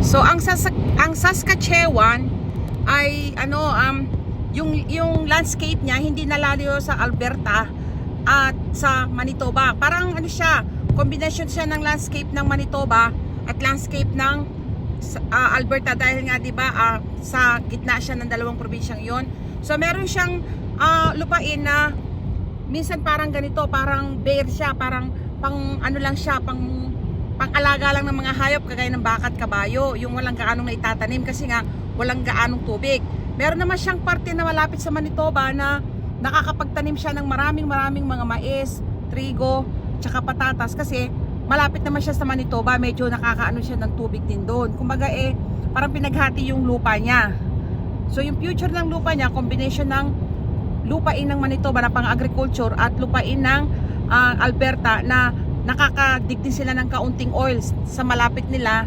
So ang Saskatchewan ay yung landscape niya hindi nalalayo sa Alberta at sa Manitoba. Parang siya, combination siya ng landscape ng Manitoba at landscape ng Alberta, dahil nga 'di ba sa gitna siya ng dalawang probinsyang 'yon. So meron siyang lupain na minsan parang ganito, parang bare siya, parang lang siya, pang-alaga lang ng mga hayop kagaya ng baka at kabayo, yung walang gaanong naitatanim kasi nga walang gaanong tubig. Meron naman siyang parte na malapit sa Manitoba na nakakapagtanim siya ng maraming mga mais, trigo, tsaka patatas kasi malapit naman siya sa Manitoba, medyo nakakaano siya ng tubig din doon. Kumbaga parang pinaghati yung lupa niya. So yung future ng lupa niya, combination ng lupain ng Manitoba na pang-agriculture at lupain ng Alberta na nakakadigdig sila ng kaunting oil sa malapit nila